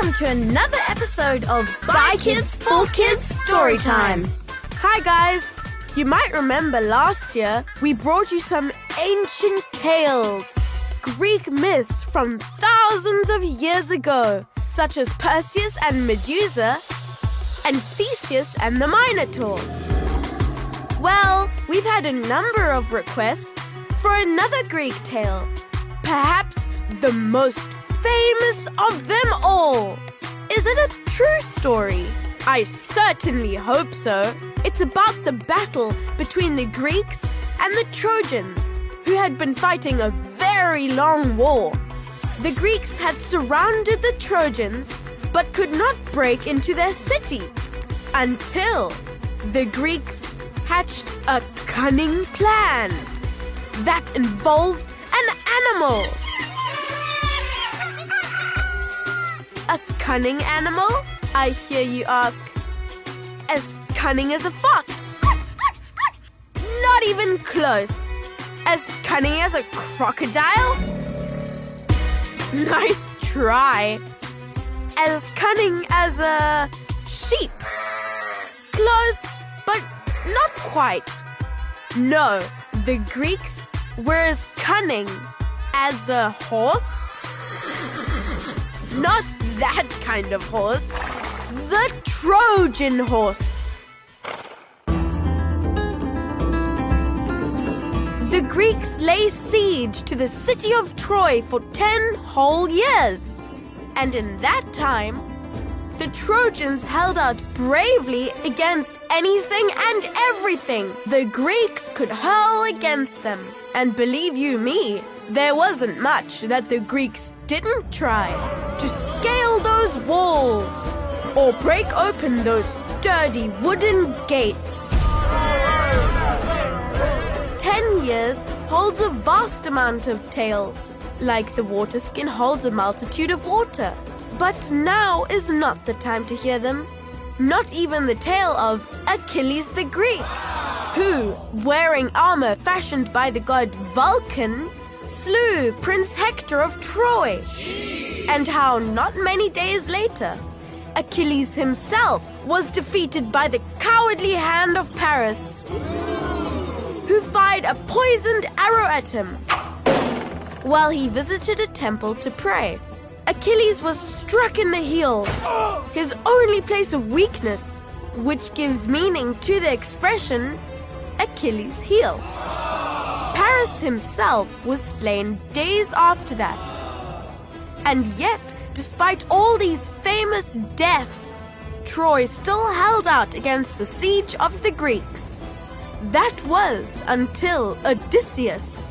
welcome to another episode of By Kids for Kids Storytime. Hi guys! You might remember last year we brought you some ancient tales, Greek myths from thousands of years ago, such as Perseus and Medusa, and Theseus and the Minotaur. Well, we've had a number of requests for another Greek tale, perhaps the most famous of them all. Is it a true story? I certainly hope so. It's about the battle between the Greeks and the Trojans, who had been fighting a very long war. The Greeks had surrounded the Trojans, but could not break into their city until the Greeks hatched a cunning plan that involved an animal. A cunning animal? I hear you ask. As cunning as a fox? Not even close. As cunning as a crocodile? Nice try. As cunning as a sheep? Close, but not quite. No, the Greeks were as cunning as a horse. Not that kind of horse. The Trojan horse. The Greeks lay siege to the city of Troy for 10 whole years. And in that time, the Trojans held out bravely against anything and everything the Greeks could hurl against them. And believe you me, there wasn't much that the Greeks didn't try to scale those walls or break open those sturdy wooden gates. 10 years holds a vast amount of tales, like the water skin holds a multitude of water. But now is not the time to hear them. Not even the tale of Achilles the Greek, who, wearing armor fashioned by the god Vulcan, slew Prince Hector of Troy. And how not many days later, Achilles himself was defeated by the cowardly hand of Paris, who fired a poisoned arrow at him while he visited a temple to pray. Achilles was struck in the heel, his only place of weakness, which gives meaning to the expression Achilles' heel. Paris himself was slain days after that. And yet, despite all these famous deaths, Troy still held out against the siege of the Greeks. That was until Odysseus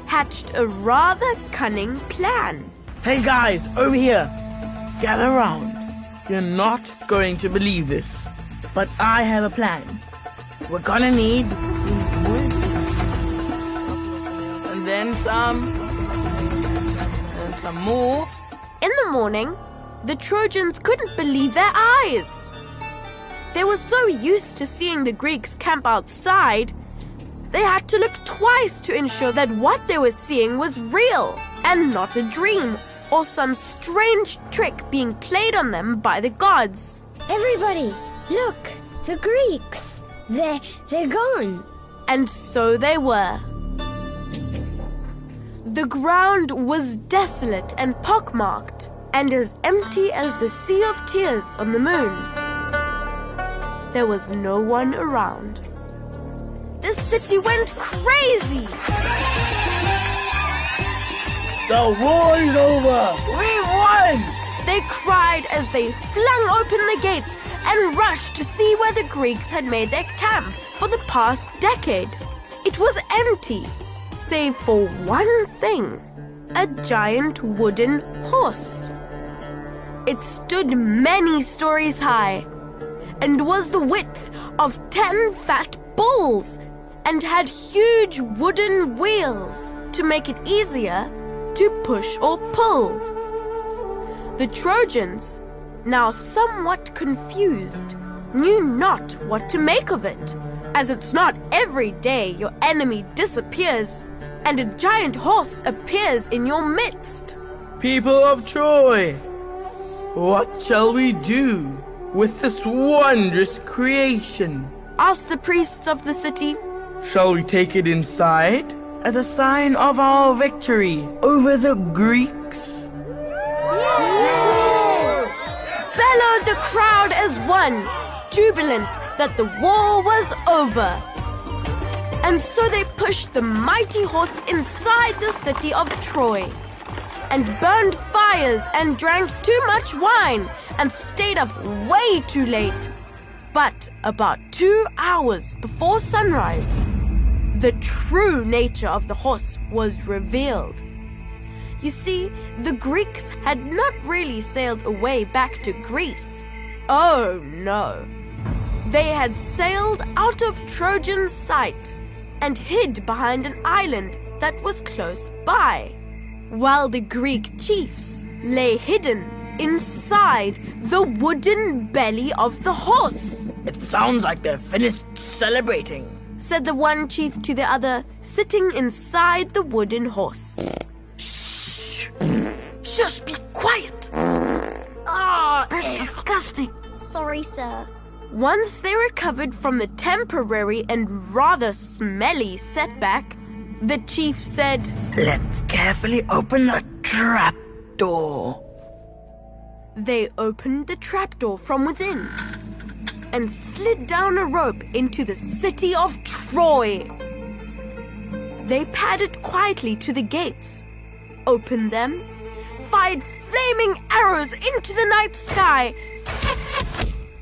hatched a rather cunning plan. Hey guys, over here. Gather around. You're not going to believe this, but I have a plan. We're gonna need wood, and then some, and some more. In the morning, the Trojans couldn't believe their eyes. They were so used to seeing the Greeks camp outside, they had to look twice to ensure that what they were seeing was real and not a dream or some strange trick being played on them by the gods. Everybody, look, the Greeks. They're gone. And so they were. The ground was desolate and pockmarked, and as empty as the sea of tears on the moon. There was no one around. The city went crazy. The war is over! We won! They cried as they flung open the gates and rushed to see where the Greeks had made their camp for the past decade. It was empty, save for one thing, a giant wooden horse. It stood many stories high and was the width of 10 fat bulls and had huge wooden wheels to make it easier to push or pull. The Trojans, now somewhat confused, knew not what to make of it, as it's not every day your enemy disappears and a giant horse appears in your midst. People of Troy, What shall we do with this wondrous creation? asked the priests of the city. Shall we take it inside as a sign of our victory over the Greeks? Bellowed the crowd as one, jubilant that the war was over. And so they pushed the mighty horse inside the city of Troy, and burned fires and drank too much wine and stayed up way too late. But about 2 hours before sunrise, the true nature of the horse was revealed. You see, the Greeks had not really sailed away back to Greece. Oh no! They had sailed out of Trojan sight and hid behind an island that was close by, while the Greek chiefs lay hidden inside the wooden belly of the horse. It sounds like they're finished celebrating, said the one chief to the other, sitting inside the wooden horse. Shh! Just be quiet! That's disgusting. Sorry, sir. Once they recovered from the temporary and rather smelly setback, the chief said, Let's carefully open the trap door. They opened the trapdoor from within and slid down a rope into the city of Troy. They padded quietly to the gates, opened them, fired flaming arrows into the night sky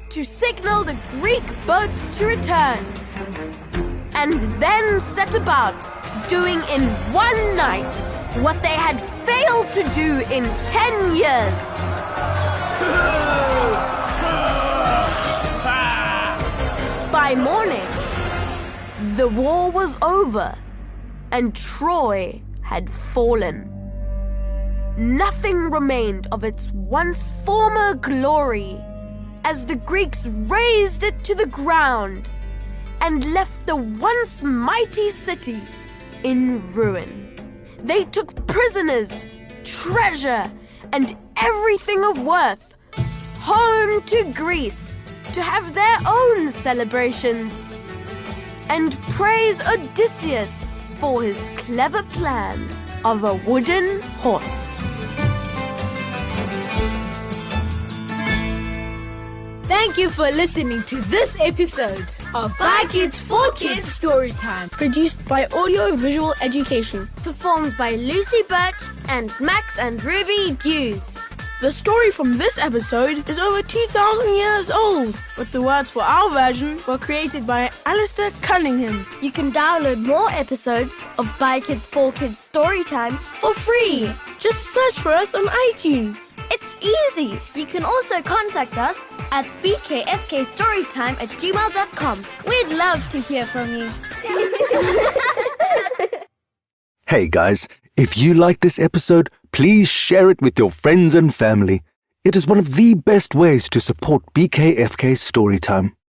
to signal the Greek boats to return, and then set about doing in one night what they had failed to do in 10 years. By morning, the war was over and Troy had fallen. Nothing remained of its once former glory as the Greeks razed it to the ground and left the once mighty city in ruin. They took prisoners, treasure, and everything of worth home to Greece to have their own celebrations and praise Odysseus for his clever plan of a wooden horse. Thank you for listening to this episode of By Kids for Kids Storytime. Produced by Audio Visual Education. Performed by Lucy Birch and Max and Ruby Dews. The story from this episode is over 2,000 years old, but the words for our version were created by Alistair Cunningham. You can download more episodes of By Kids for Kids Storytime for free. Just search for us on iTunes. It's easy. You can also contact us at bkfkstorytime@gmail.com. We'd love to hear from you. Hey guys, if you like this episode, please share it with your friends and family. It is one of the best ways to support BKFK Storytime.